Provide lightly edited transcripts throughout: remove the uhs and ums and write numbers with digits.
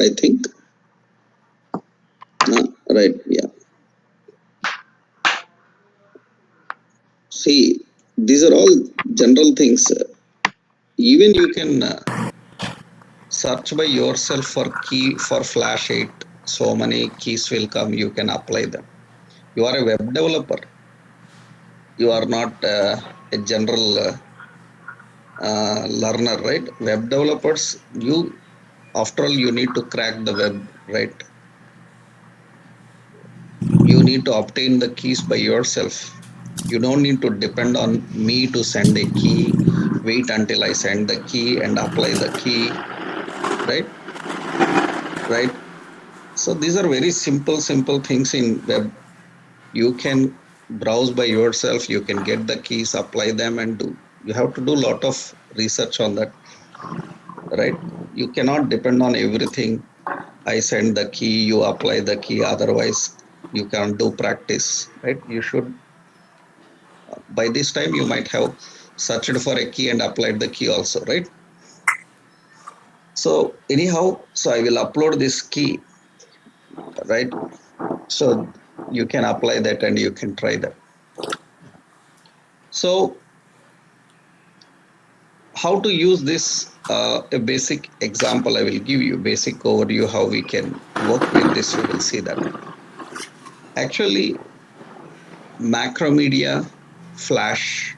I think. Right, yeah. See, these are all general things. Even you can search by yourself for key for Flash 8. So many keys will come, you can apply them. You are a web developer. You are not a general learner, right? Web developers, you, after all, you need to crack the web, right? You need to obtain the keys by yourself. You don't need to depend on me to send a key, wait until I send the key and apply the key, right? Right. So these are very simple things in web. You can browse by yourself, you can get the keys, apply them and do. You have to do a lot of research on that, right? You cannot depend on everything. I send the key, you apply the key, otherwise you can't do practice, right? You should, by this time you might have searched for a key and applied the key also, right? So anyhow, so I will upload this key, right? So you can apply that and you can try that. So how to use this, a basic example I will give you, basic overview how we can work with this. You will see that actually Macromedia Flash,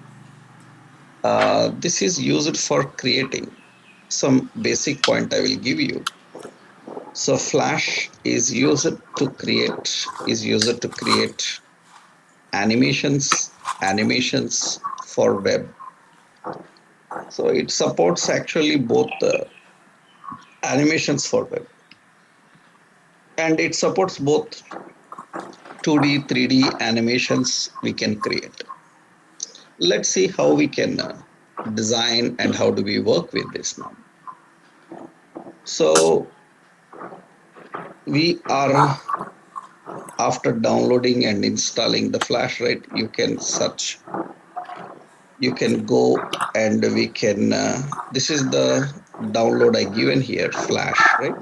this is used for creating some basic point I will give you. So Flash is used to create animations for web. So it supports actually both the animations for web, and it supports both 2D, 3D animations we can create. Let's see how we can design and how do we work with this now. So we are, after downloading and installing the Flash, right, you can search, you can go and we can, this is the download I given here, Flash, right?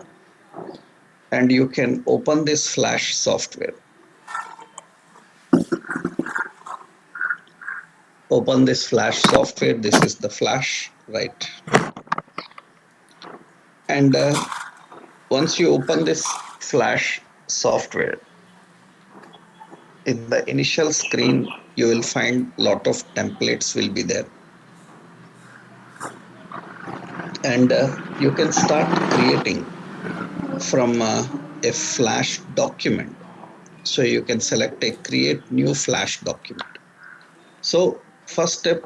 And you can open this Flash software. Open this Flash software. This is the Flash, right? And once you open this Flash software, in the initial screen, you will find a lot of templates will be there. And you can start creating from a Flash document. So you can select a create new Flash document. So first step,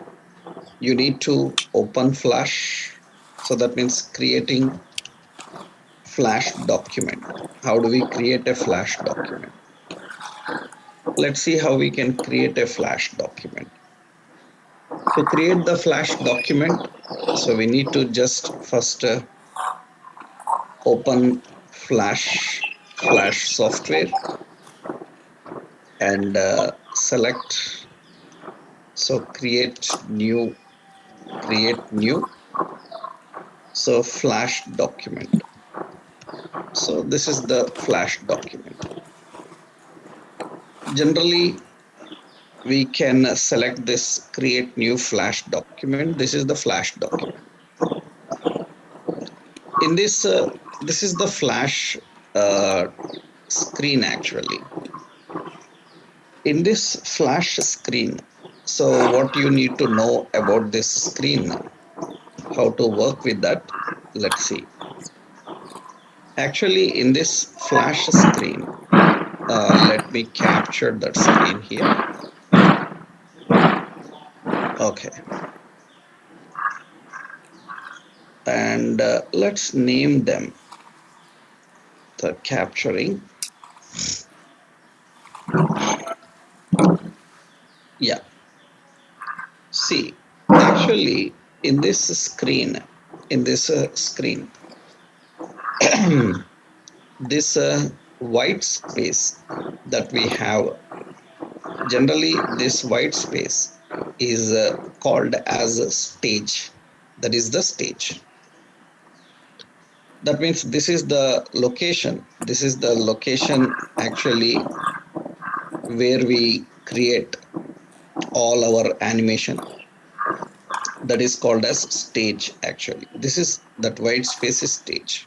you need to open Flash. So that means creating Flash document. How do we create a Flash document? Let's see how we can create a Flash document. To create the Flash document, so we need to just first open Flash software and select, so create new, so Flash document. So this is the Flash document. Generally, we can select this create new Flash document. This is the Flash document. In this, this is the Flash screen actually. In this Flash screen, so what you need to know about this screen, how to work with that, let's see. Actually, in this Flash screen, let me capture that screen here. Okay. And let's name them the capturing. Yeah. See, actually, in this screen, this white space that we have, generally this white space is called as a stage. That is the stage. That means this is the location. This is the location actually where we create all our animation. That is called as stage actually. This is that white space is stage.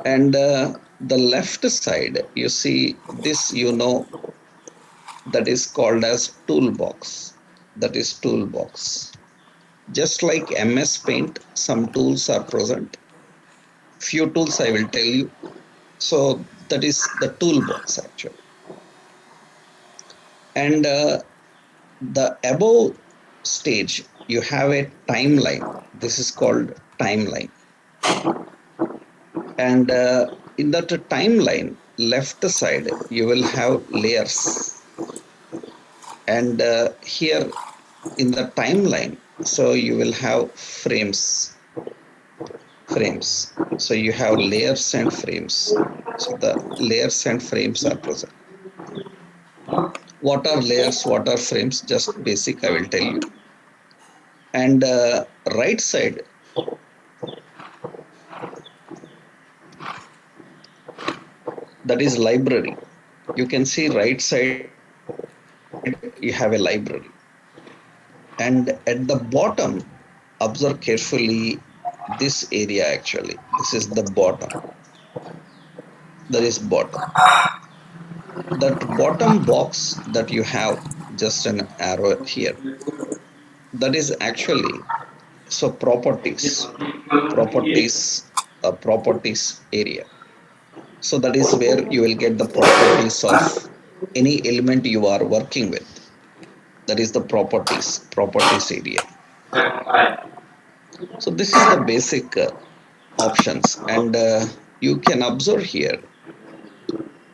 And the left side, you see this, that is called as toolbox. That is toolbox. Just like MS Paint, some tools are present. Few tools I will tell you. So that is the toolbox actually. And the above stage, you have a timeline. This is called timeline. And in that timeline, left side, you will have layers. And here in the timeline, so you will have frames. So you have layers and frames. So the layers and frames are present. What are layers? What are frames? Just basic, I will tell you. And right side, that is library. You can see right side, you have a library. And at the bottom, observe carefully this area actually. This is the bottom. That is bottom. That bottom box that you have just an arrow here. That is actually, so properties area. So that is where you will get the properties of any element you are working with. That is the properties area. So this is the basic options, and you can observe here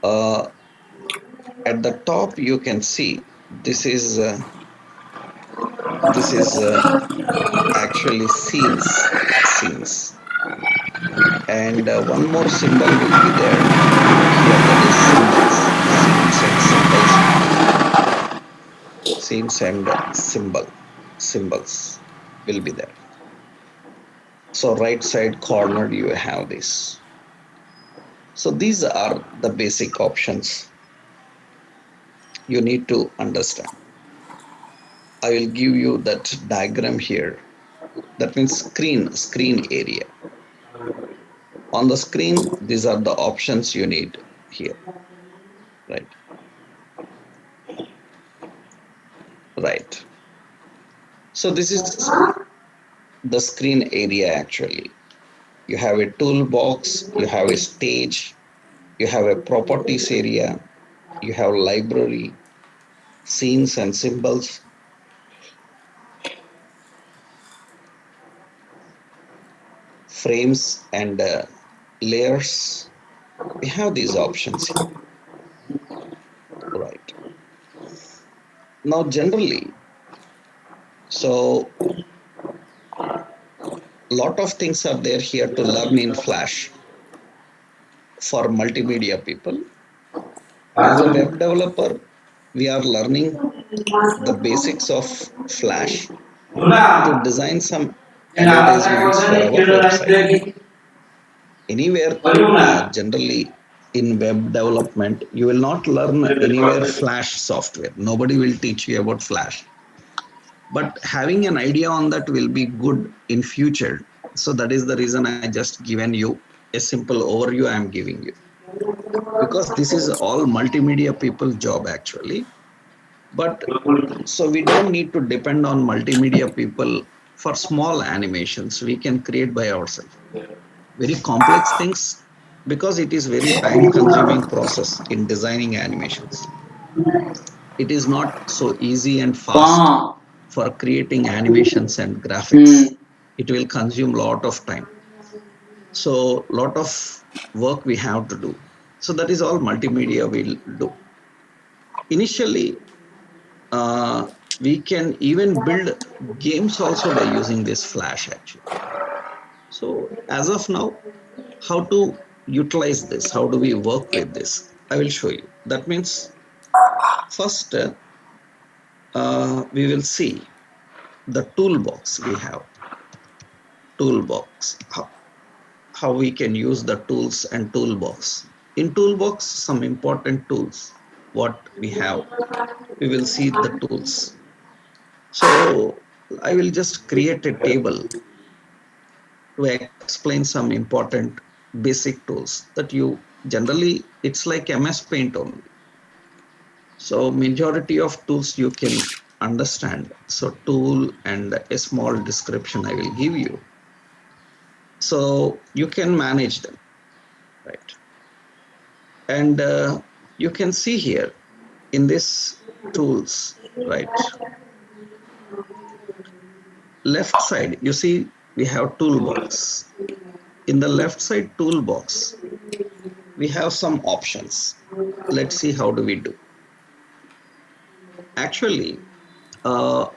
uh, at the top you can see this is actually scenes, and one more symbol will be there here, that is scenes and symbols will be there. So right side corner you have this. So these are the basic options you need to understand. I will give you that diagram here. That means screen area. On the screen, these are the options you need here, right? Right. So this is the screen area actually. You have a toolbox, you have a stage, you have a properties area, you have library, scenes and symbols, frames and layers. We have these options here, right? Now generally, so lot of things are there here to learn in Flash for multimedia people. As a web developer, we are learning the basics of Flash to design some advertisements for our website. Anywhere, generally in web development, you will not learn anywhere Flash software. Nobody will teach you about Flash. But having an idea on that will be good in future. So that is the reason I just given you a simple overview I am giving you. Because this is all multimedia people job actually. But so we don't need to depend on multimedia people for small animations. We can create by ourselves. Very complex things, because it is very time consuming process in designing animations. It is not so easy and fast for creating animations and graphics. It will consume a lot of time. So lot of work we have to do. So that is all multimedia will do. Initially, we can even build games also by using this Flash actually. So as of now, how to utilize this? How do we work with this? I will show you. That means first we will see the toolbox we have. Toolbox. how we can use the tools and toolbox. In toolbox, some important tools, what we have, we will see the tools. So I will just create a table to explain some important basic tools that you generally, it's like MS Paint only. So majority of tools you can understand. So tool and a small description I will give you. So you can manage them, right? And you can see here in this tools, right? Left side, you see we have toolbox. In the left side toolbox, we have some options. Let's see how do we do. Actually, uh,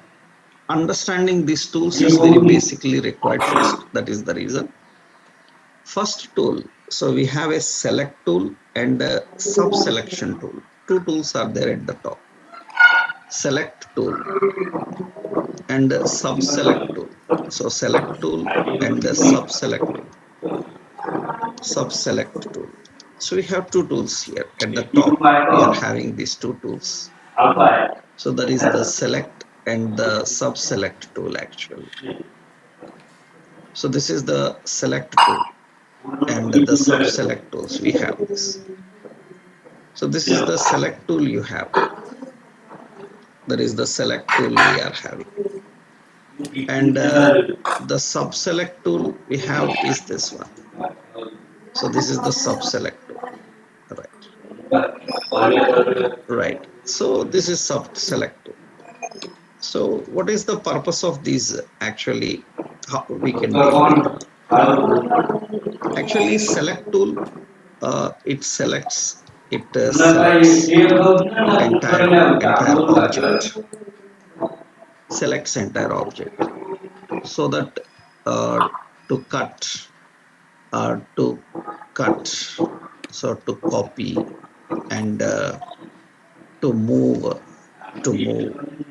understanding these tools is very basically required first. That is the reason. First tool, so we have a select tool and a sub selection tool. Two tools are there at the top. Select tool and sub select tool. So select tool and sub select tool. Sub select tool. So we have two tools here at the top. We are having these two tools. So that is the select and the sub select tool actually. So this is the select tool and the sub select tools we have this. So this is the select tool you have. That is the select tool we are having. And the sub select tool we have is this one. So this is the sub select tool. Right. So this is sub select tool. So what is the purpose of these actually? How we can deal with? Actually, select tool, it selects entire object, selects entire object, so that uh, to cut, to cut, so to copy and to move, to move.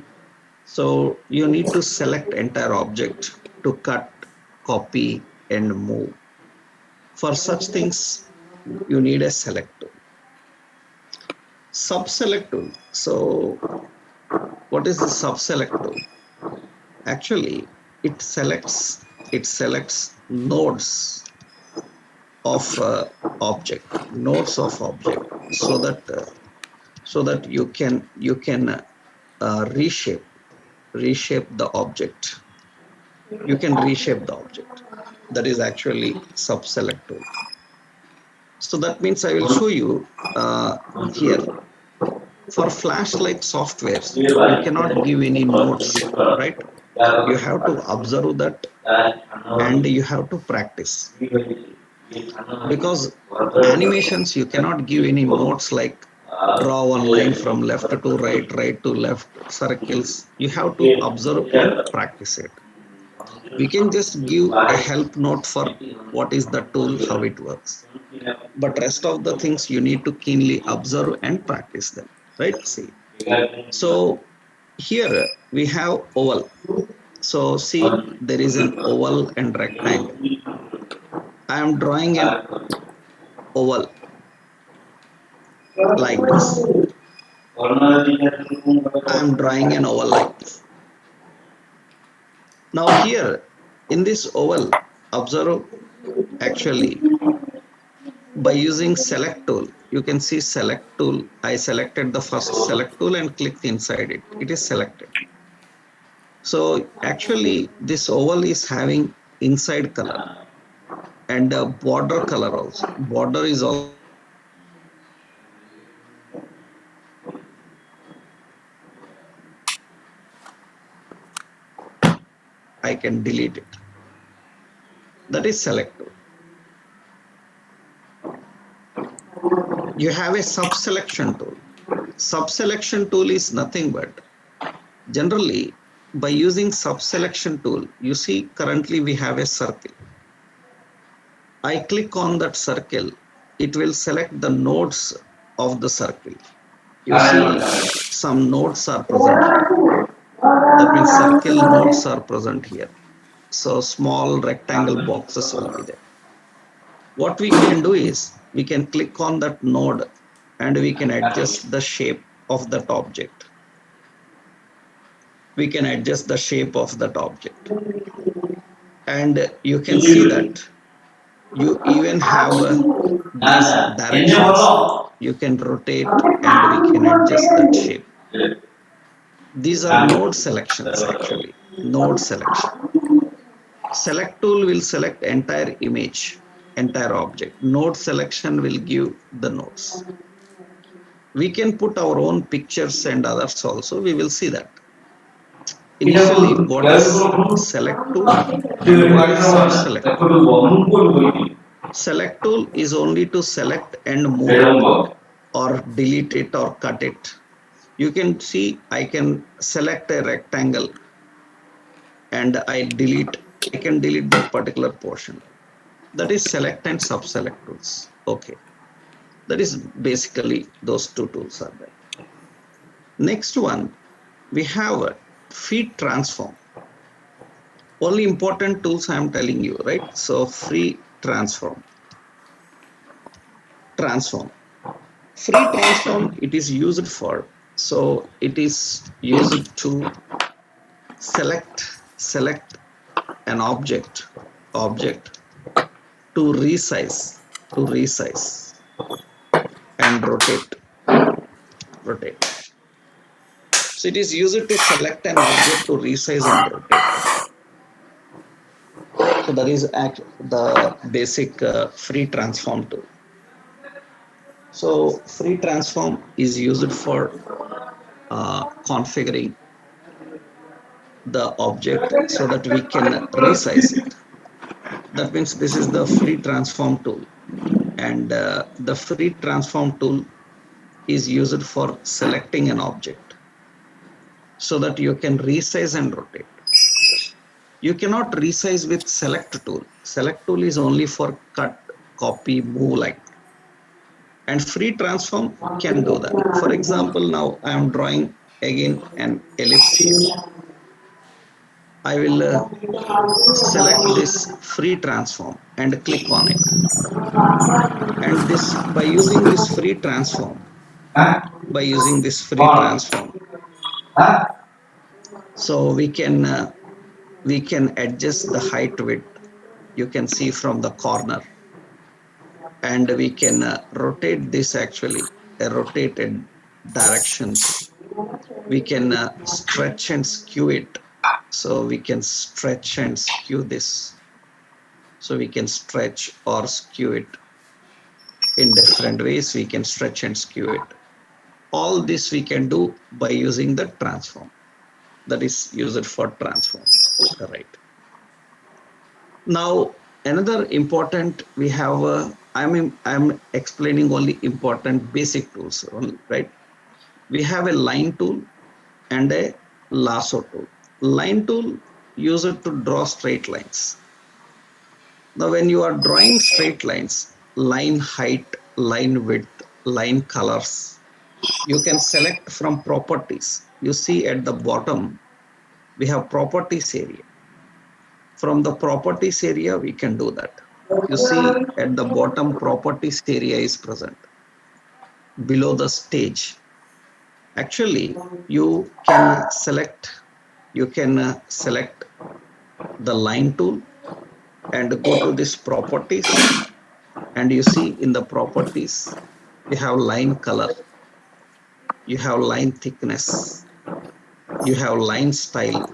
So you need to select entire object to cut, copy, and move. For such things, you need a select tool. Sub-select tool. So what is the sub-select tool? Actually, it selects nodes of nodes of object, so that you can reshape the object. You can reshape the object. That is actually sub-select tool. So that means I will show you here. For Flash-like softwares, you cannot give any notes, right? You have to observe that and you have to practice. Because animations, you cannot give any notes like draw one line from left to right, right to left, circles. You have to observe and practice it. We can just give a help note for what is the tool, how it works. But rest of the things you need to keenly observe and practice them, right? See. So here we have oval. So see, there is an oval and rectangle. I am drawing an oval like this. I am drawing an oval like this. Now here in this oval, observe actually by using select tool, you can see select tool. I selected the first select tool and clicked inside it. It is selected. So actually this oval is having inside color and a border color also. Border is also I can delete it. That is select tool. You have a sub-selection tool. Sub-selection tool is nothing but generally by using sub-selection tool, you see currently we have a circle. I click on that circle, it will select the nodes of the circle. You see some nodes are present here. That means circle nodes are present here. So small rectangle boxes will be there. What we can do is we can click on that node and we can adjust the shape of that object. We can adjust the shape of that object. And you can see that you even have these directions. You can rotate and we can adjust that shape. These are node selections actually, node selection. Select tool will select entire image, entire object. Node selection will give the nodes. We can put our own pictures and others also. We will see that. Initially, what is select tool and what is sub select tool? Select tool is only to select and move it or delete it or cut it. You can see I can select a rectangle and I can delete that particular portion. That is select and sub select tools. Okay. That is basically those two tools are there. Next one, we have a feed transform. Only important tools I am telling you, right? So free transform. Free transform, it is used for, so it is used to select an object to resize and rotate. So it is used to select an object to resize and rotate. So that is the basic free transform tool. So free transform is used for configuring the object so that we can resize it. That means this is the free transform tool, and the free transform tool is used for selecting an object so that you can resize and rotate. You cannot resize with select tool. Select tool is only for cut, copy, move like. And free transform can do that. For example, now I am drawing again an ellipse here. I will select this free transform and click on it. And this, by using this free transform, so we can adjust the height width. You can see from the corner, and we can rotate this actually, a rotated directions. We can stretch and skew it. So we can stretch and skew this. So we can stretch or skew it in different ways. We can stretch and skew it. All this we can do by using the transform. That is used for transform, right? Now, another important, we have, I'm explaining only important basic tools, right? We have a line tool and a lasso tool. Line tool used to draw straight lines. Now, when you are drawing straight lines, line height, line width, line colors, you can select from properties. You see at the bottom, we have properties area. From the properties area, we can do that. You see at the bottom, properties area is present. Below the stage, actually, you can select the line tool and go to this properties, and you see in the properties, you have line color, you have line thickness, you have line style,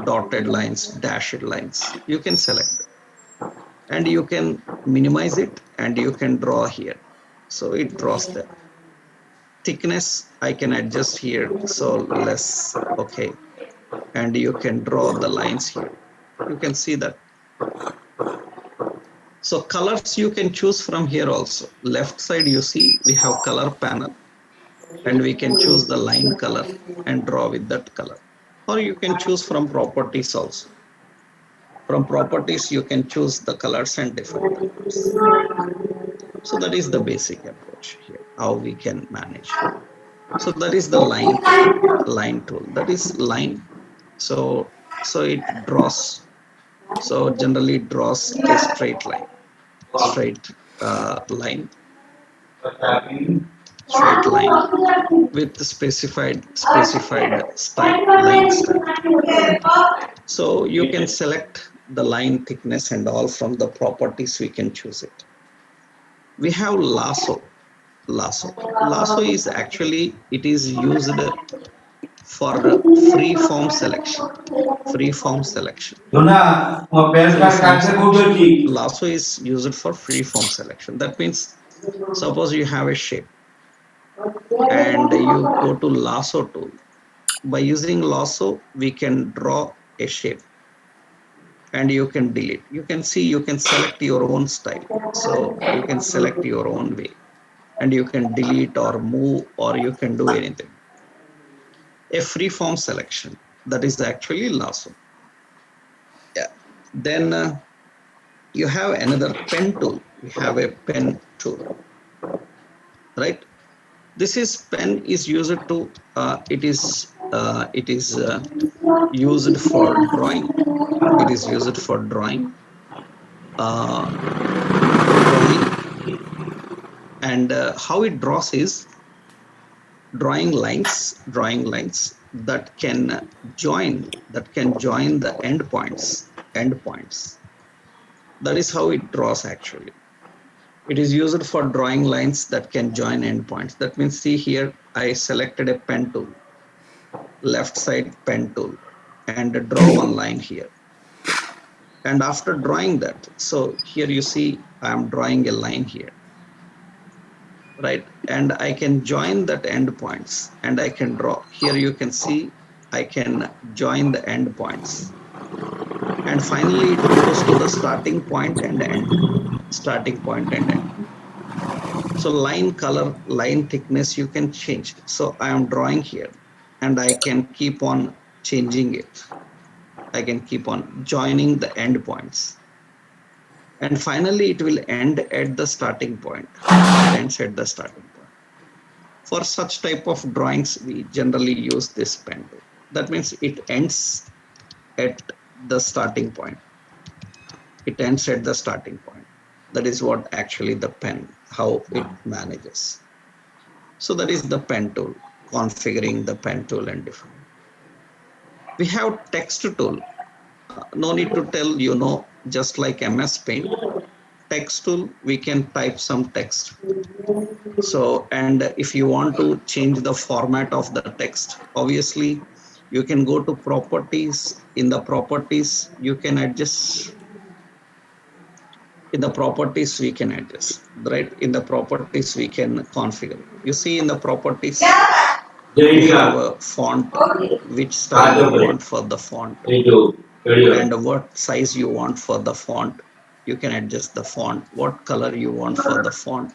dotted lines, dashed lines. You can select and you can minimize it and you can draw here. So it draws there. Thickness, I can adjust here, so less, okay. And you can draw the lines here. You can see that. So colors you can choose from here also. Left side you see we have color panel, and we can choose the line color and draw with that color. Or you can choose from properties also. From properties you can choose the colors and different colors. So that is the basic approach here, how we can manage. So that is the line tool. That is line. So it draws. So generally it draws a straight line. Straight. line, straight line with specified style, line style. So you can select the line thickness and all from the properties. We can choose it. We have lasso. Lasso is actually, it is used for free form selection. Free form selection. Lasso is used for free form selection. That means, suppose you have a shape and you go to lasso tool. By using lasso, we can draw a shape and you can delete. You can see, you can select your own style. So you can select your own way and you can delete or move, or you can do anything. A free form selection, that is actually lasso. Yeah. Then you have another pen tool. We have a pen tool, right? This is pen is used to it is used for drawing. It is used for drawing, and how it draws is drawing lines that can join the endpoints. That is how it draws actually. It is used for drawing lines that can join endpoints. That means, see here, I selected a pen tool, left side pen tool, and draw one line here. And after drawing that, so here you see I am drawing a line here, right? And I can join that endpoints and I can draw. Here you can see I can join the endpoints. And finally it goes to the starting point and end. Starting point and end. So line color, line thickness, you can change. So I am drawing here and I can keep on changing it. I can keep on joining the endpoints. And finally it will end at the starting point. It ends at the starting point. For such type of drawings, we generally use this pen tool. That means it ends at the starting point. It ends at the starting point. That is what actually the pen, how it manages. So that is the pen tool, configuring the pen tool and different. We have text tool. No need to tell, you know, just like MS Paint. Text tool, we can type some text. So, and if you want to change the format of the text, obviously you can go to properties. In the properties, you can adjust. In the properties, we can adjust, right? In the properties, we can configure. You see in the properties, we have a font, which style you want for the font, and what size you want for the font. You can adjust the font, what color you want for the font.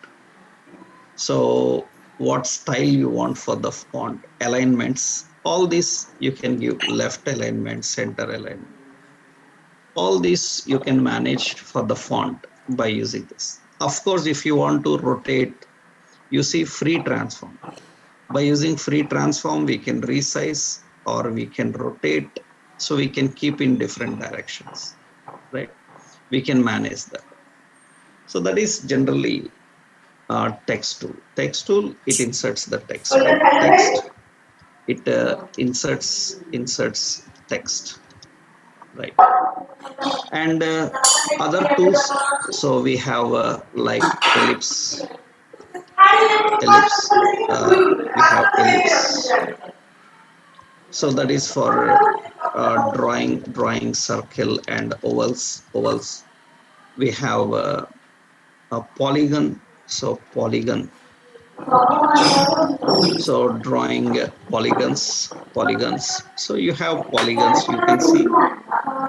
So what style you want for the font, alignments, all this you can give, left alignment, center alignment. All this you can manage for the font by using this. Of course, if you want to rotate, you see free transform. By using free transform, we can resize or we can rotate. So we can keep in different directions, right? We can manage that. So that is generally text tool. Text tool, it inserts the text. Text, it inserts text, right? And other tools, so we have like ellipse. We have ellipse. So that is for drawing circle and ovals. We have a polygon. So polygon. So drawing polygons. So you have polygons. You can see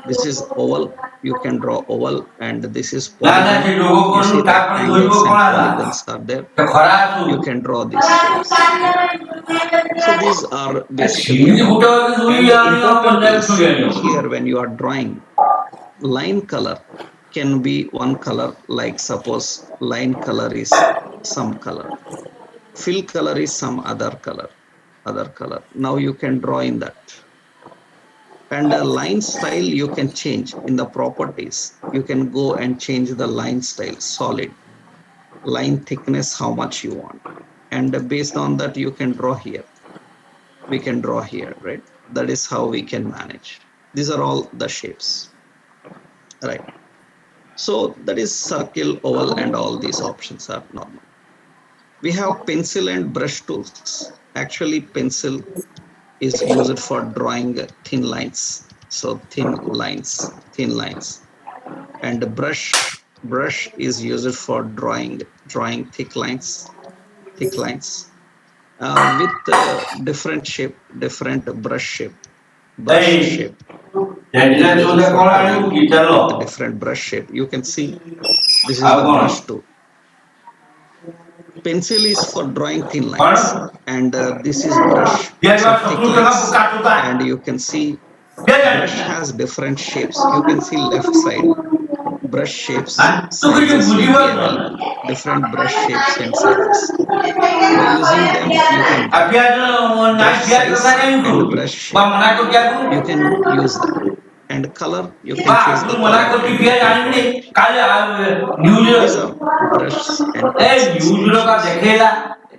this is oval. You can draw oval, and this is polygon. You see rectangles and polygons are there. You can draw these shapes. So these are basically. And important is here, when you are drawing, line color can be one color, like suppose line color is some color, fill color is some other color. Now you can draw in that. And the line style you can change in the properties. You can go and change the line style, solid. line thickness, how much you want, and based on that you can draw here. We can draw here, right? That is how we can manage. These are all the shapes, right? So that is circle, oval, and all these options are normal. We have pencil and brush tools. Actually, pencil is used for drawing thin lines. So thin lines. And the brush is used for drawing thick lines, with different shape, different brush shape. Brush shape is used for drawing with different brush shape. You can see this is the brush tool. Pencil is for drawing thin lines, and this is brush, so thick lines. And you can see brush has different shapes. You can see left side brush shapes, sizes will be available, different brush shapes and sizes. By using them you can draw brush size and brush shape. You can use them. And color, you can choose the color and you can draw it. These are brushes and pencils options.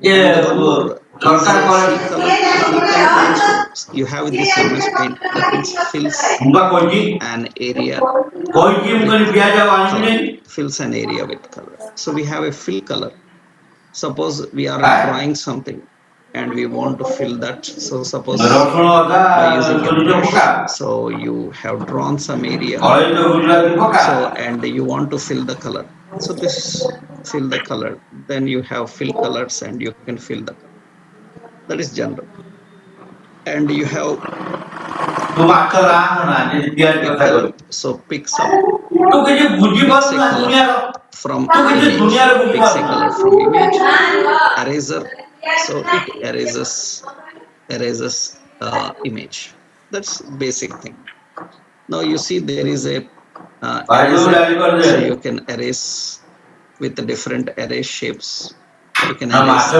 And one more is fill color. Fill color also, you have this MS Paint, that means fills an area with color, fills an area with color. So we have a fill color. Suppose we are drawing something and we want to fill that. So suppose by using a brush, so you have drawn some area, so and you want to fill the color. So this fill the color, then you have fill colors and you can fill the color. That is general. And you have color. So picks up, picks a color from image, picks a color from image. Eraser, so it erases image. That's basic thing. Now you see there is a eraser, so you can erase with the different erase shapes. You can erase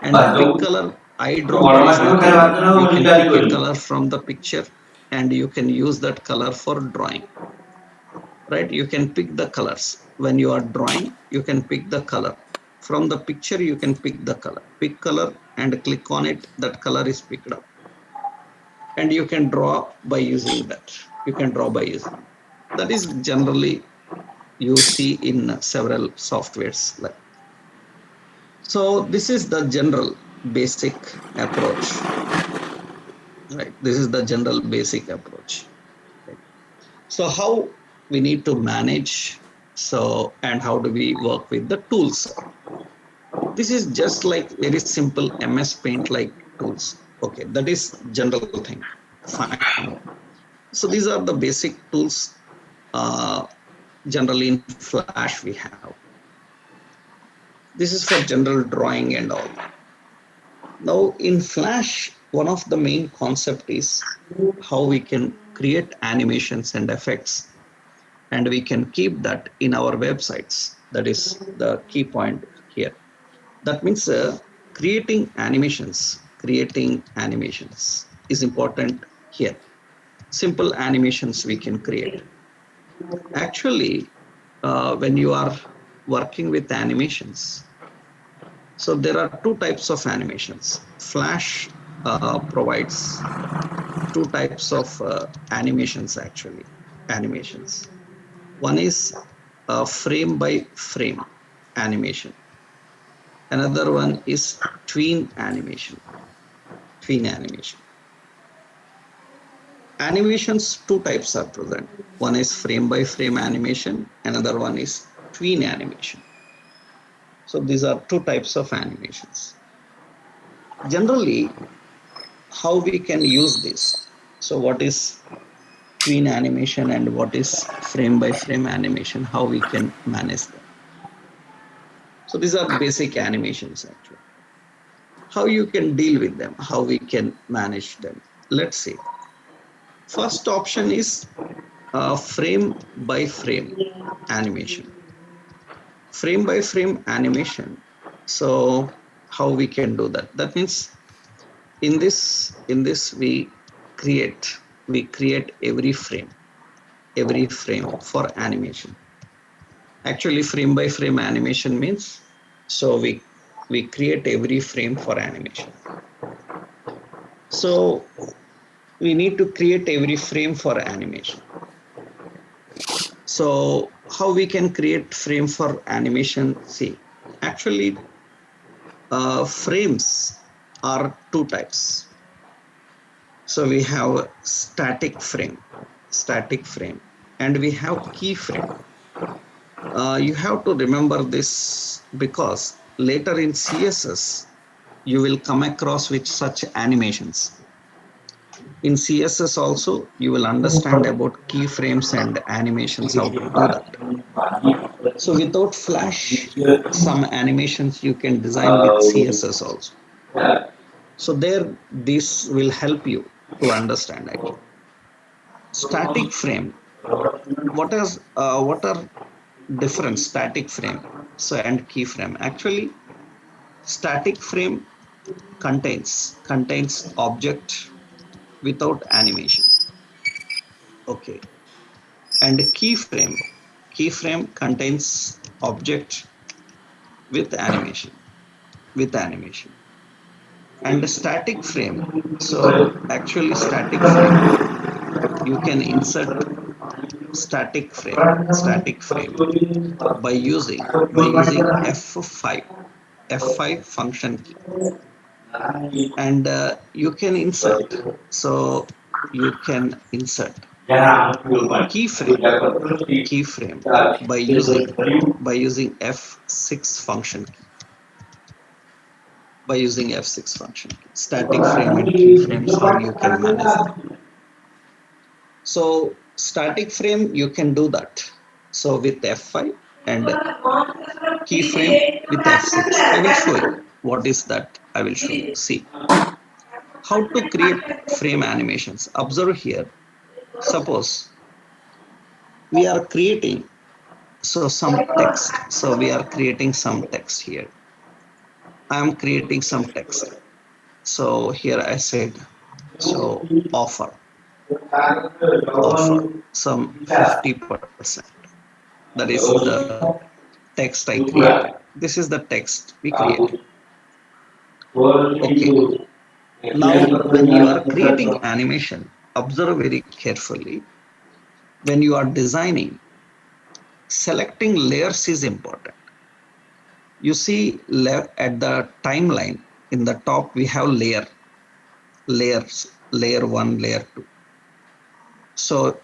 and pick color. Eyedropper is nothing. You can pick a color from the picture and you can use that color for drawing, right? You can pick the colors when you are drawing. You can pick the color from the picture. You can pick the color, pick color and click on it. That color is picked up and you can draw by using that. You can draw by using that. Is generally you see in several softwares. Like, so this is the general basic approach, right? This is the general basic approach. Right? So how we need to manage, so and how do we work with the tools? This is just like very simple MS Paint like tools. Okay, that is general thing. Fine. So these are the basic tools. Generally in Flash we have. This is for general drawing and all. Now in Flash, one of the main concept is how we can create animations and effects, and we can keep that in our websites. That is the key point here. That means creating animations is important here. Simple animations we can create. Actually, when you are working with animations, so there are two types of animations. Flash provides two types of animations actually. Animations. One is frame by frame animation. Another one is tween animation. Animations, two types are present. One is frame by frame animation. Another one is tween animation. So these are two types of animations. Generally, how we can use this? So what is tween animation and what is frame by frame animation? How we can manage them? So these are basic animations actually. How you can deal with them? How we can manage them? Let's see. First option is frame by frame animation. Frame by frame animation. So how we can do that? That means in this we create every frame for animation. Actually, frame by frame animation means, so we create every frame for animation. So we need to create every frame for animation. So how we can create frame for animation? See, actually, frames are two types. So we have static frame, and we have keyframe. You have to remember this because later in CSS, you will come across with such animations. In CSS also, you will understand about keyframes and animations, how to do that. So without Flash, some animations you can design with CSS also. So there, this will help you to understand actually. Static frame, what are different static frame so and keyframe? Actually, static frame contains object without animation. Okay. And keyframe contains object with animation. And static frame, so actually static frame, you can insert static frame by using F5 function key. And you can insert, so you can insert keyframe by using F6 function key. By using F6 function key. Static frame and keyframes, how you can manage that. So static frame, you can do that. So with F5 and keyframe with F6. I will show you what is that. I will show you. See how to create frame animations. Observe here. Suppose we are creating some text. So we are creating some text here. I am creating some text. So here I said, so offer some 50%. That is the text I created. This is the text we created. Okay. Now, when you are creating animation, observe very carefully. When you are designing, selecting layers is important. You see at the timeline in the top, we have layers, layer 1, layer 2. So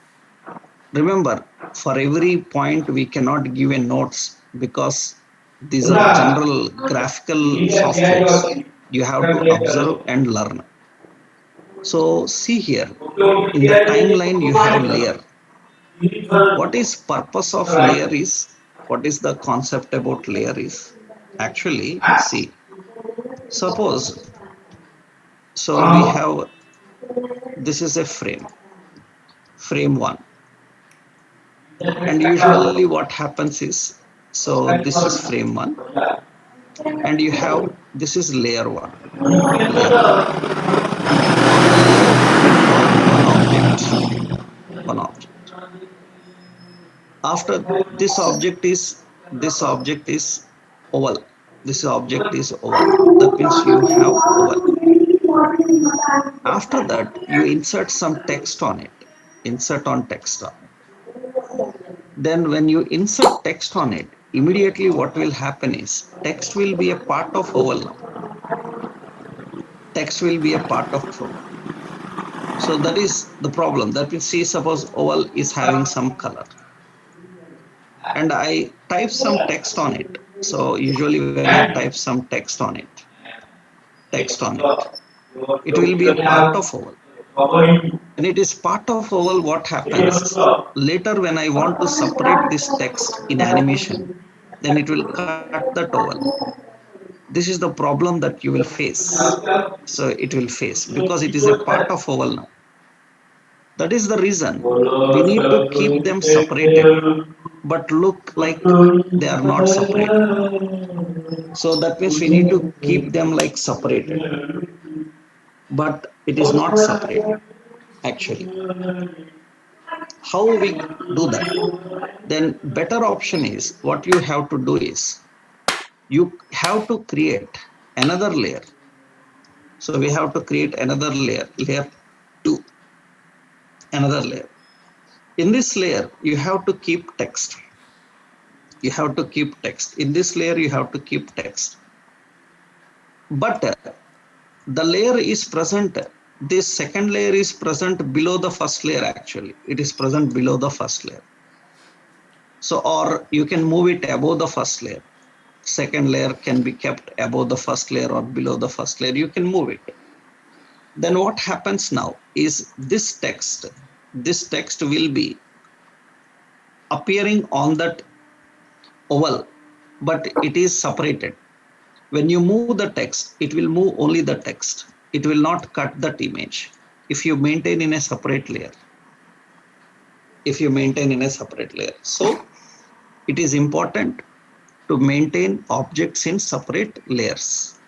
remember, for every point, we cannot give a notes because these are general graphical softwares. You have to observe and learn. So see here, in the timeline, you have layer. What is purpose of layer is, what is the concept about layer is? Actually, see, suppose, so we have, this is a frame 1. And usually what happens is, so this is frame 1. And you have, this is layer 1. Layer 1. On the layer 1, we call one object. After this object is oval. This object is oval. That means you have oval. After that, you insert some text on it. Insert on text on it. Then when you insert text on it, immediately what will happen is text will be a part of oval now. Text will be a part of oval. So that is the problem. That means, see, suppose oval is having some color. And I type some text on it. So usually when I type some text on it, it will be a part of oval. And it is part of oval, what happens later when I want to separate this text in animation, then it will cut that oval. This is the problem that you will face. So it will face because it is a part of oval now. That is the reason we need to keep them separated, but look like they are not separated. So that means we need to keep them like separated, but it is not separated actually. How we do that? Then better option is, what you have to do is, you have to create another layer. So we have to create another layer, layer 2, another layer. In this layer, you have to keep text. You have to keep text. In this layer, you have to keep text. But the layer is present, this second layer is present below the first layer actually. It is present below the first layer. So, or you can move it above the first layer. Second layer can be kept above the first layer or below the first layer. You can move it. Then what happens now is this text will be appearing on that oval, but it is separated. When you move the text, it will move only the text. It will not cut that image. If you maintain in a separate layer, So it is important to maintain objects in separate layers.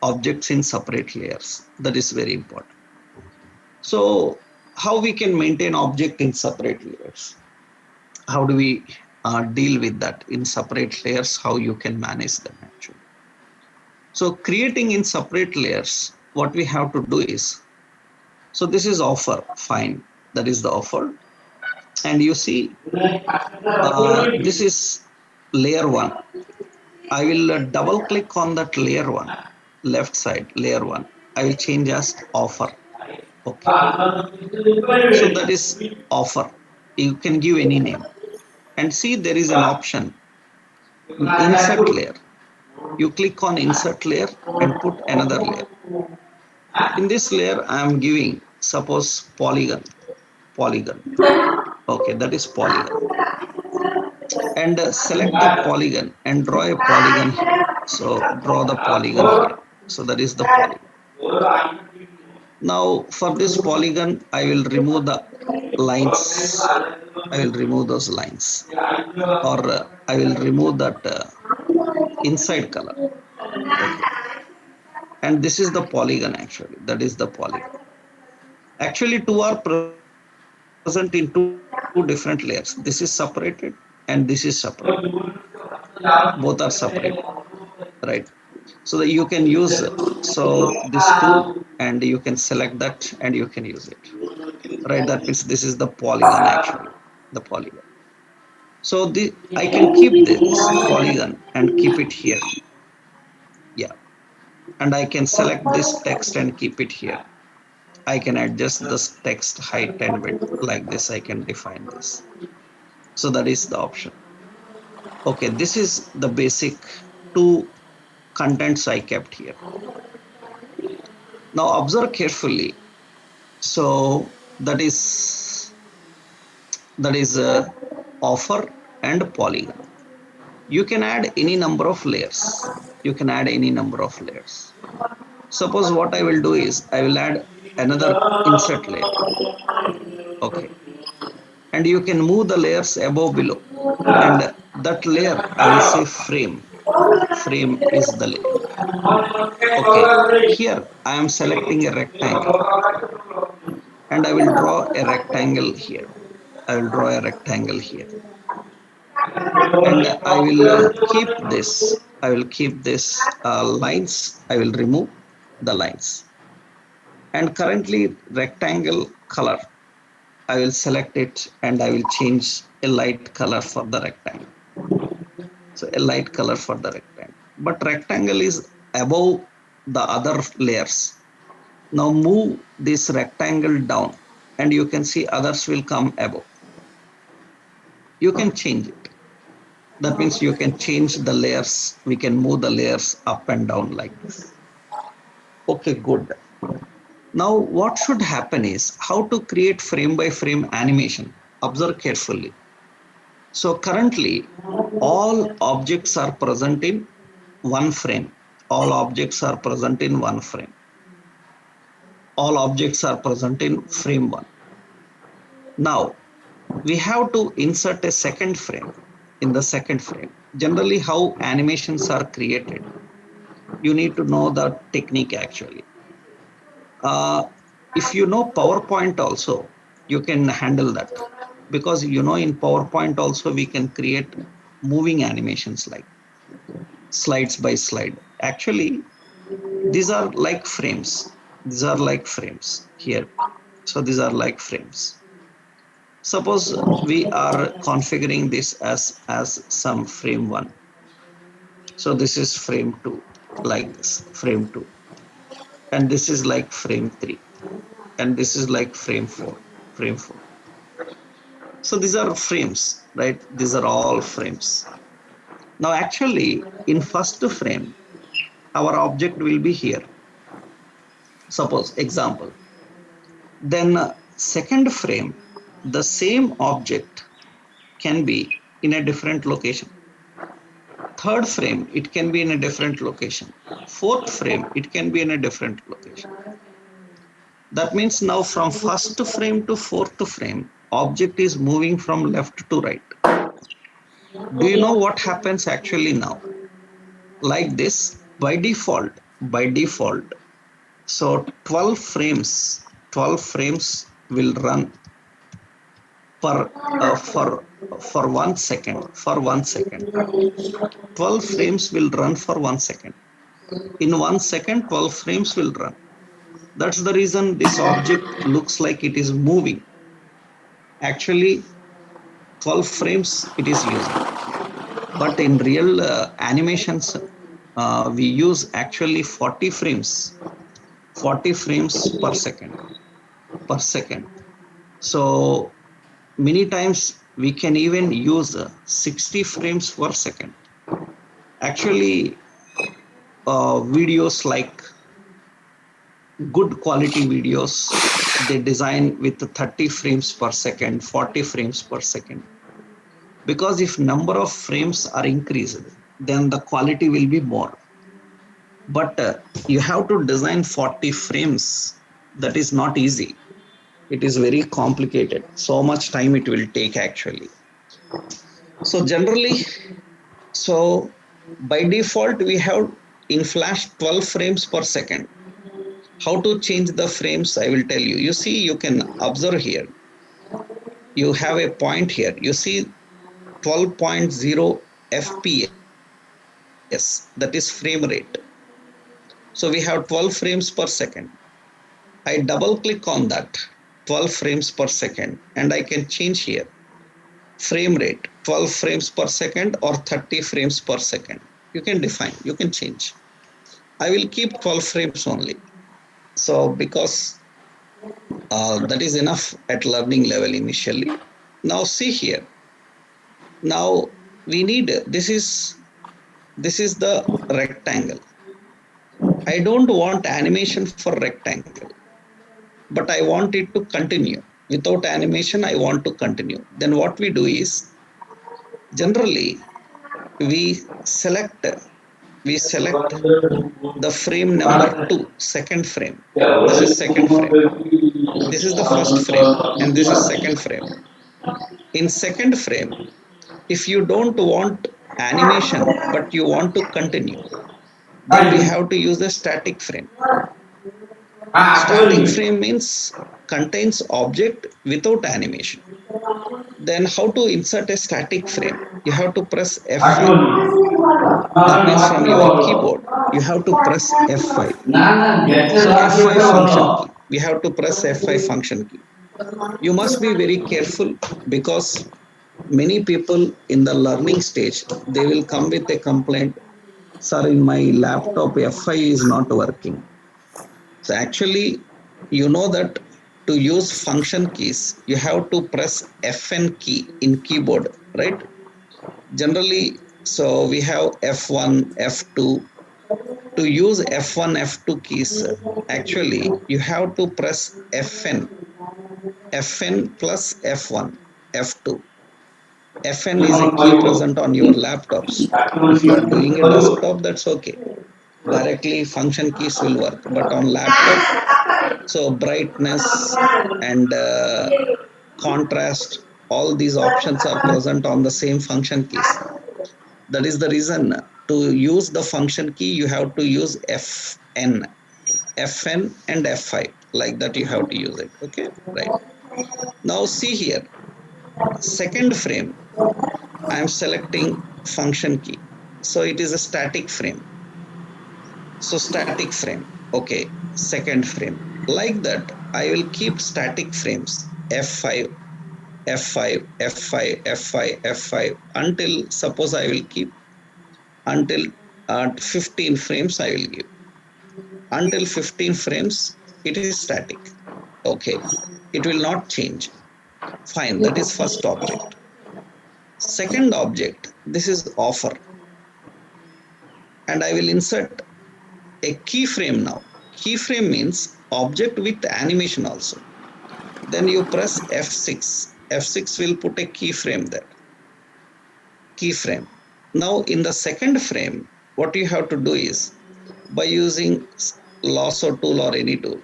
That is very important. So how we can maintain object in separate layers? How do we deal with that in separate layers? How you can manage them actually? So creating in separate layers, what we have to do is, so this is offer, fine, that is the offer. And you see, this is layer 1. I will double click on that layer 1, left side, layer 1. I will change as offer. Okay. So that is offer. You can give any name. And see, there is an option, insert layer. You click on insert layer and put another layer. In this layer, I am giving, suppose, polygon. Okay, that is polygon. And select the polygon and draw a polygon here. So draw the polygon here. So that is the polygon. Now for this polygon, I will remove the lines. I will remove those lines, or I will remove that inside color. Okay. And this is the polygon actually. That is the polygon. Actually, two are present in two different layers. This is separated and this is separate. Both are separate, right? So that you can use, so this tool, and you can select that and you can use it, right? That means this is the polygon actually, the polygon. So I can keep this polygon and keep it here. Yeah. And I can select this text and keep it here. I can adjust this text height and width like this. I can define this. So that is the option. Okay, this is the basic two contents I kept here. Now observe carefully. So that is offer and polygon. You can add any number of layers. Suppose what I will do is, I will add another insert layer. Okay. And you can move the layers above, below. And that layer, I will say frame. Frame is the layer. Okay. Here, I am selecting a rectangle. And I will draw a rectangle here. And I will keep this. Lines. I will remove the lines. And currently, rectangle color, I will select it and I will change a light color for the rectangle. So a light color for the rectangle. But rectangle is above the other layers. Now move this rectangle down and you can see others will come above. You can change it. That means you can change the layers. We can move the layers up and down like this. Okay, good. Now what should happen is, how to create frame by frame animation. Observe carefully. So currently all objects are present in one frame. All objects are present in frame 1. Now we have to insert a second frame. In the second frame, generally how animations are created, you need to know the technique actually. If you know PowerPoint also, you can handle that. because in PowerPoint also we can create moving animations like slides by slide. Actually, these are like frames. These are like frames here. So these are like frames. Suppose we are configuring this as some frame 1. So this is frame 2, like this, frame 2. And this is like frame 3. And this is like frame 4, frame 4. So these are frames, right? These are all frames. Now actually in first frame, our object will be here. Suppose example. Then second frame, the same object can be in a different location. Third frame, it can be in a different location. Fourth frame, it can be in a different location. That means now from first frame to fourth frame, object is moving from left to right. Do you know what happens actually now? Like this, by default, so 12 frames will run per for 1 second. For 1 second, 12 frames will run for 1 second. In 1 second, 12 frames will run. That's the reason this object looks like it is moving. Actually, 12 frames it is using. But in real animations, we use actually 40 frames per second. So many times we can even use 60 frames per second. Actually, videos like good quality videos, they design with 30 frames per second, 40 frames per second. Because if number of frames are increased, then the quality will be more. But you have to design 40 frames. That is not easy. It is very complicated. So much time it will take actually. So generally, so by default, we have in Flash 12 frames per second. How to change the frames, I will tell you. You see, you can observe here. You have a point here. You see 12.0 FPS, that is frame rate. So we have 12 frames per second. I double click on that 12 frames per second and I can change here frame rate 12 frames per second or 30 frames per second. You can define, you can change. I will keep 12 frames only. So because that is enough at learning level initially. Now see here. Now we need this is the rectangle. I don't want animation for rectangle, but I want it to continue. Without animation, I want to continue. Then what we do is, generally, we select the frame number 2, second frame. This is second frame. This is the first frame, and this is second frame. In second frame, if you don't want animation, but you want to continue, then we have to use the static frame. Static frame means contains object without animation. Then how to insert a static frame? You have to press F5. That means from your keyboard, you have to press F5. So F5 function key. We have to press F5 function key. You must be very careful because many people in the learning stage, they will come with a complaint. Sir, in my laptop, F5 is not working. So actually, you know that to use function keys, you have to press Fn key in keyboard, right? Generally, so we have F1, F2. To use F1, F2 keys, actually, you have to press Fn plus F1, F2. Fn is a key present on your laptops. If you are doing a desktop, that's okay. Directly function keys will work. But on laptop, so brightness and contrast, all these options are present on the same function keys. That is the reason to use the function key, you have to use Fn and F5. Like that you have to use it. Okay, right. Now see here. Second frame, I am selecting function key. So it is a static frame. So static frame. Okay. Second frame. Like that, I will keep static frames F5, F5, F5, F5, F5 until suppose I will keep until 15 frames I will give. Until 15 frames, it is static. Okay. It will not change. Fine. That is first object. Second object, this is offer. And I will insert a keyframe now. Keyframe means object with animation also. Then you press F6. F6 will put a keyframe there. Keyframe. Now in the second frame, what you have to do is by using lasso tool or any tool.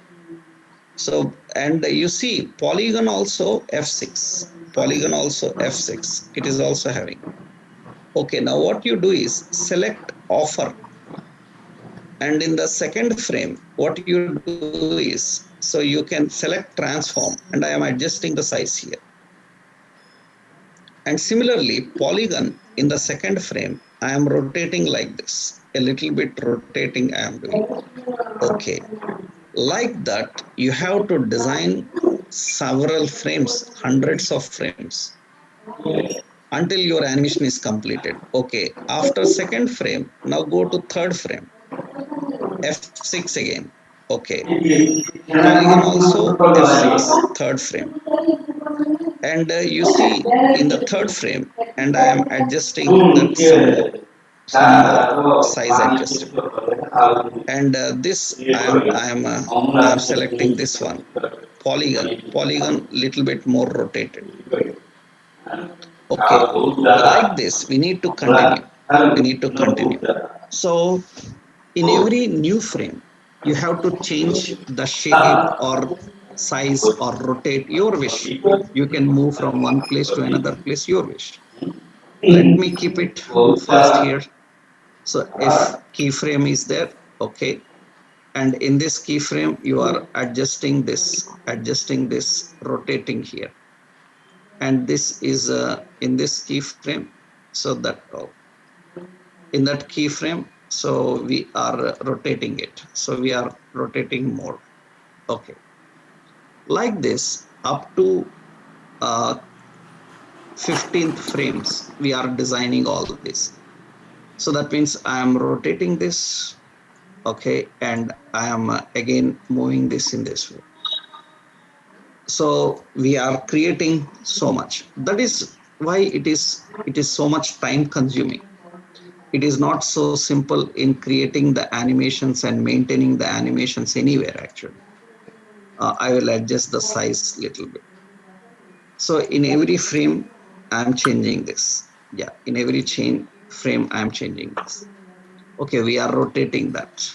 So, and you see polygon also F6. Polygon also F6. It is also having. Okay, now what you do is select offer. And in the second frame, what you do is, so you can select transform, and I am adjusting the size here. And similarly, polygon in the second frame, I am rotating like this, a little bit rotating I am doing. Okay. Like that, you have to design several frames, hundreds of frames until your animation is completed. Okay. After second frame, now go to third frame, F6 again. Okay. Polygon also F6, third frame. And you see in the third frame, and I am adjusting that some more size adjusted. And this I am selecting this one, polygon little bit more rotated. Okay, like this we need to continue. We need to continue. So in every new frame, you have to change the shape or size or rotate your wish. You can move from one place to another place, your wish. Let me keep it first here. So if keyframe is there, okay. And in this keyframe, you are adjusting this, rotating here. And this is in this keyframe. So that in that keyframe, so we are rotating it. So we are rotating more. Okay. Like this, up to 15th frames, we are designing all this. So that means I am rotating this. Okay. And I am again moving this in this way. So we are creating so much. That is why it is so much time consuming. It is not so simple in creating the animations and maintaining the animations anywhere actually. I will adjust the size little bit. So in every frame, I'm changing this. Yeah, in every frame, I'm changing this. Okay, we are rotating that.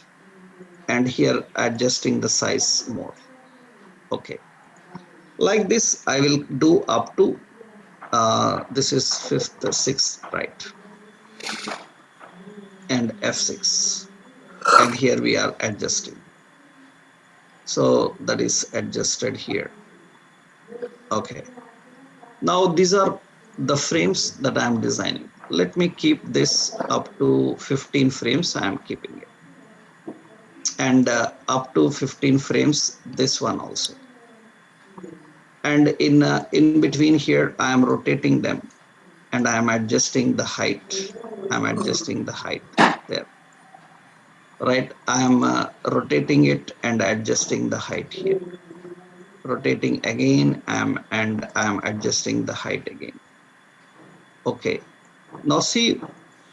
And here adjusting the size more. Okay. Like this, I will do up to, this is 5th, 6th, right? And F6. And here we are adjusting. So that is adjusted here. Okay. Now these are the frames that I'm designing. Let me keep this up to 15 frames. I'm keeping it. And up to 15 frames, this one also. And in between here, I am rotating them and I am adjusting the height. I'm adjusting the height there. Right. I am rotating it and adjusting the height here. Rotating again, and I am adjusting the height again. Okay. Now see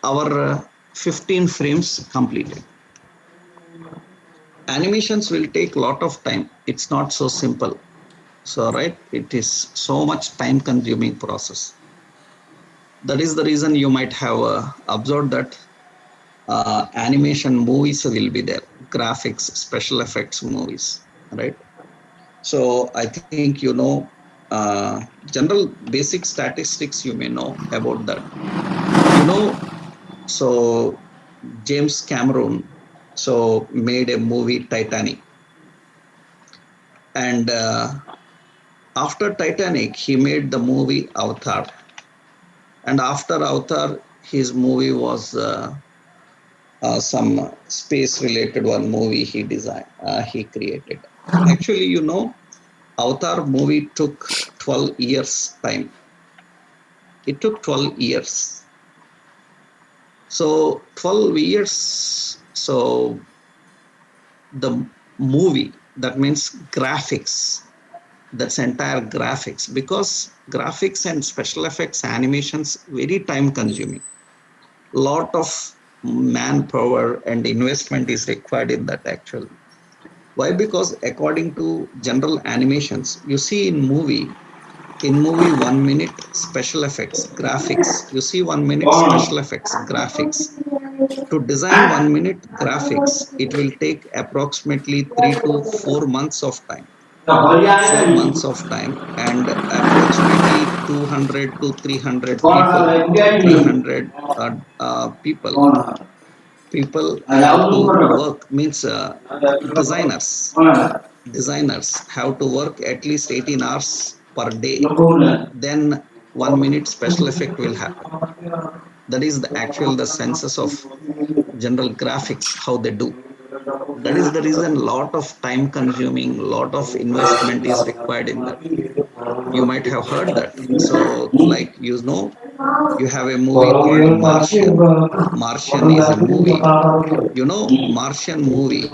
our 15 frames completed. Animations will take a lot of time. It's not so simple. So, right, it is so much time consuming process. That is the reason you might have observed that animation movies will be there, graphics, special effects movies, right? So I think you know general basic statistics you may know about that. You know, so James Cameron so made a movie Titanic, and After Titanic, he made the movie Avatar, and after Avatar, his movie was some space-related one movie he designed, he created. Actually, Avatar movie took 12 years time. It took 12 years. So 12 years. So the movie, that means graphics, that's entire graphics, because graphics and special effects animations very time consuming. Lot of manpower and investment is required in that actually. Why? Because according to general animations, you see in movie 1 minute special effects graphics, you see 1 minute special effects graphics. To design 1 minute graphics, it will take approximately 3 to 4 months of time. 4 months of time, and approximately 200 to 300 people, 300 people have to work, means designers have to work at least 18 hours per day. Then 1 minute special effect will happen. That is the actual the senses of general graphics, how they do. That is the reason lot of time consuming, lot of investment is required in that. You might have heard that. So like, you have a movie called Martian. Martian is a movie, Martian movie.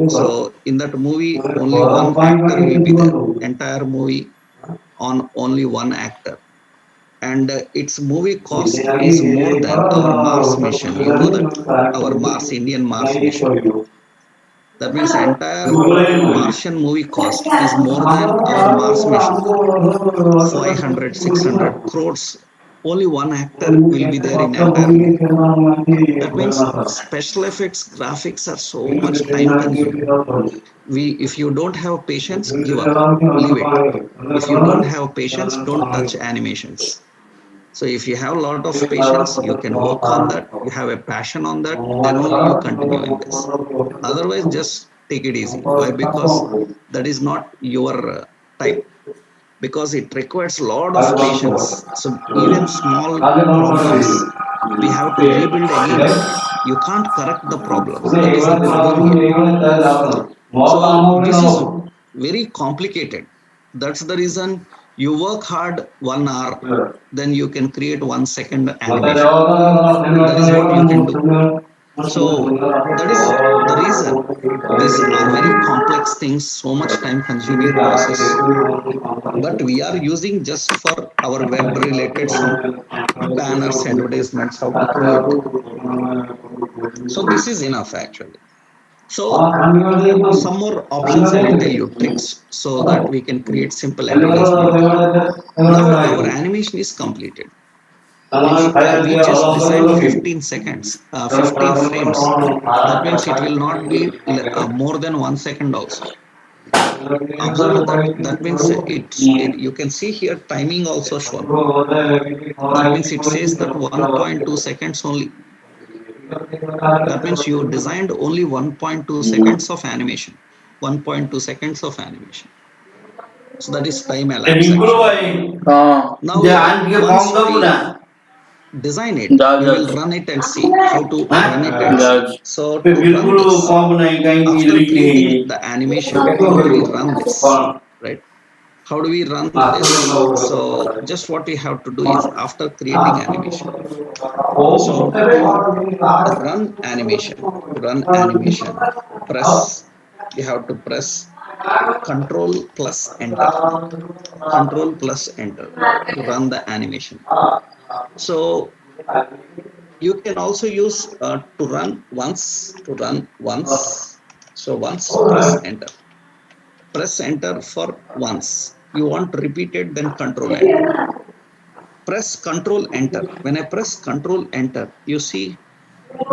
So in that movie only one actor will be there, entire movie on only one actor, and its movie cost is more than our Mars mission. You know that our Mars, Indian Mars mission, that means entire Martian movie cost is more than our Mars mission. 500, 600 crores. Only one actor will be there in entire movie. That means special effects, graphics are so much time consuming. If you don't have patience, give up, leave it. If you don't have patience, don't touch animations. So if you have a lot of patience, you can work on that, you have a passion on that, then only you continue in this. Otherwise, just take it easy. Why? Because that is not your type, because it requires a lot of patience. So even small problems, we have to rebuild again. You can't correct the problems. That is the problem here. So this is very complicated. That's the reason you work hard 1 hour, then you can create 1 second animation. That is what you can do. So that is the reason these are very complex things, so much time consuming process. But we are using just for our web related some banners, advertisements, how to create. So this is enough actually. So some more options I will tell you, tricks, so that we can create simple advertisement. Now our animation is completed. We just designed 15 seconds, 15 frames. That means it will not be more than 1 second also. Observe that. That means you can see here timing also shown. That means it says that 1.2 seconds only. That means you designed only 1.2 seconds of animation. 1.2 seconds of animation. So that is time elapse actually. Now once we design it, we will run it and see how to run it and see. So to run this, after creating the animation, how do we run this, right? How do we run this? So just what we have to do is, after creating animation, so to run animation, you have to press control plus enter, control plus enter to run the animation. So you can also use to run once, So once, press enter for once. You want to repeat it, then control enter. Press control enter. When I press control enter, you see,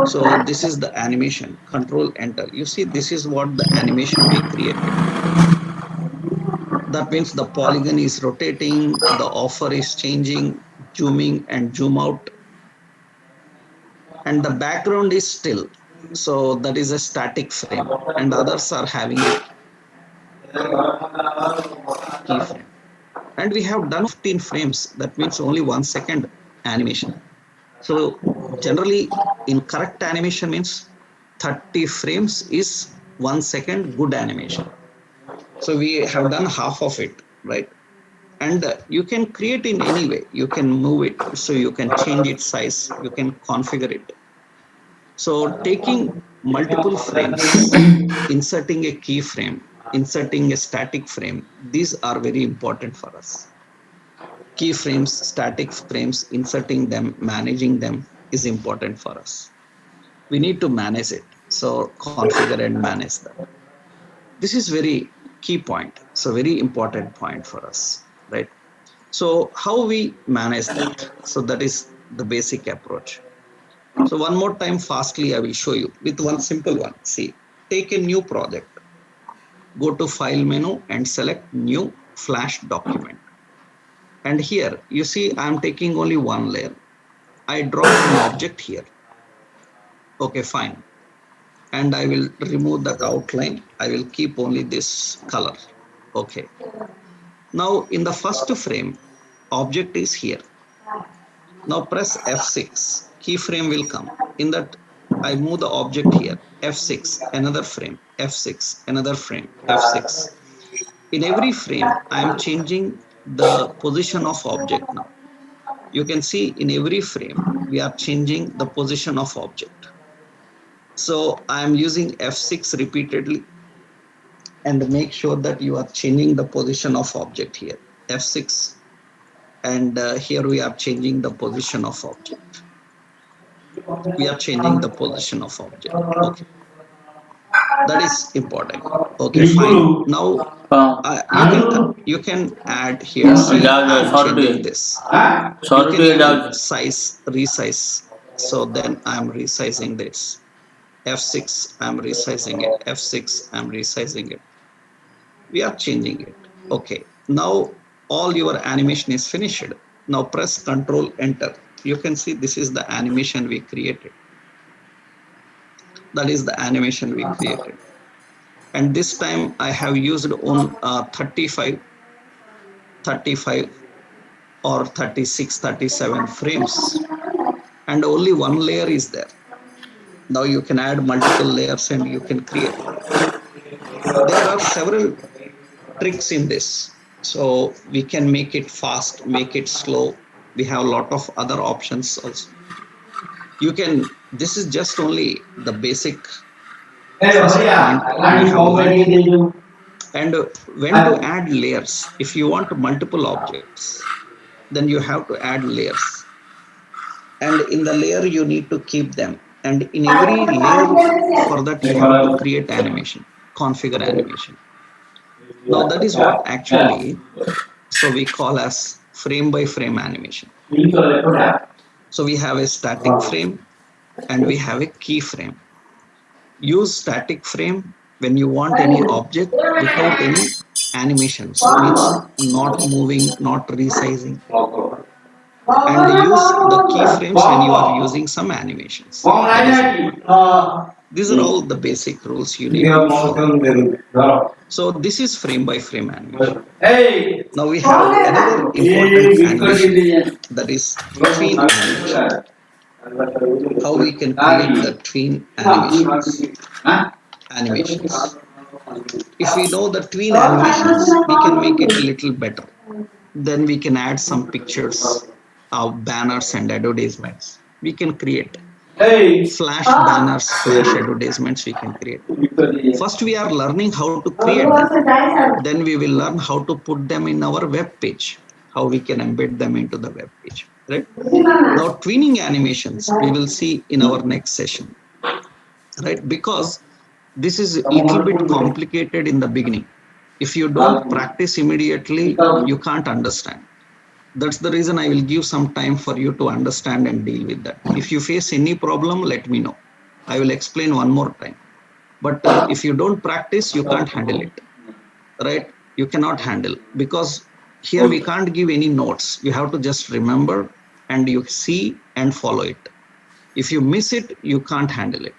so this is the animation, control enter. You see, this is what the animation we created. That means the polygon is rotating, the offer is changing, zooming and zoom out, and the background is still. So that is a static frame, and others are having a keyframe. and we have done 15 frames. That means only 1 second animation. So generally in correct animation means 30 frames is 1 second good animation. So we have done half of it, right? And you can create in any way. You can move it, so you can change its size, you can configure it. So taking multiple frames, inserting a keyframe, inserting a static frame, these are very important for us. Keyframes, static frames, inserting them, managing them is important for us. We need to manage it. So configure and manage that. This is very key point. So very important point for us, right? So how we manage that? So that is the basic approach. So one more time fastly, I will show you with one simple one. See, take a new project, go to file menu and select new flash document. And here you see I'm taking only one layer. I draw an object here. Okay, fine. And I will remove that outline. I will keep only this color. Okay. Now in the first frame, object is here. Now press F6, keyframe will come. In that I move the object here, F6, another frame, F6, another frame, F6. In every frame, I am changing the position of object now. You can see in every frame, we are changing the position of object. So I am using F6 repeatedly and make sure that you are changing the position of object here, F6. And here we are changing the position of object. We are changing the position of object. Okay. That is important. Okay, fine. Now you can add here. See, I'm changing this. You can even size, resize. So then I'm resizing this. F6, I'm resizing it. F6, I'm resizing it. We are changing it. Okay. Now all your animation is finished. Now press Control Enter. You can see this is the animation we created. That is the animation we created. And this time I have used on 35 or 36, 37 frames. And only one layer is there. Now you can add multiple layers and you can create. There are several tricks in this. So we can make it fast, make it slow. We have a lot of other options also. You can, this is just only the basic first point we have learned here. And when to add layers, if you want multiple objects, then you have to add layers. And in the layer, you need to keep them. And in every layer, for that, you have to create animation, configure animation. Now that is what actually, so we call as frame by frame animation. So we have a static frame and we have a keyframe. Use static frame when you want any object without any animations. It's not moving, not resizing. And use the keyframes when you are using some animations. These are all the basic rules you need to follow. So this is frame by frame animation. Now we have another important animation, that is tween animation. How we can create the tween animations. If we know the tween animations, we can make it a little better. Then we can add some pictures of banners and advertisements. We can create flash banners, flash advertisements we can create. First we are learning how to create them. Then we will learn how to put them in our web page, how we can embed them into the web page. Right? Now tweening animations we will see in our next session. Right? Because this is a little bit complicated in the beginning. If you don't practice immediately, you can't understand. That's the reason I will give some time for you to understand and deal with that. If you face any problem, let me know. I will explain one more time. But if you don't practice, you can't handle it. Right? You cannot handle, because here we can't give any notes. You have to just remember and you see and follow it. If you miss it, you can't handle it.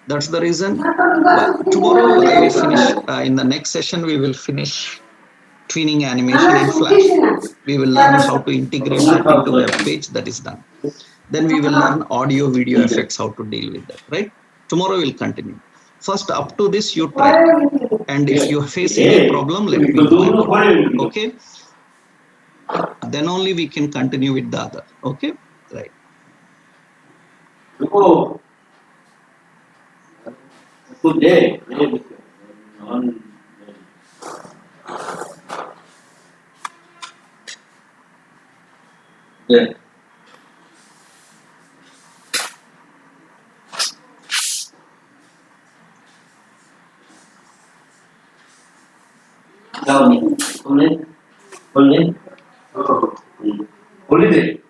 That's the reason. Tomorrow I will finish, in the next session we will finish twinning animation in Flash. We will learn how to integrate that into web page. That is done. Then we will learn audio video effects, how to deal with that, right? Tomorrow we'll continue. First, up to this, you try. And if you face any problem, let me know about it. Okay? Then only we can continue with the other. Okay? Right. Good day. Yeah. Holiday.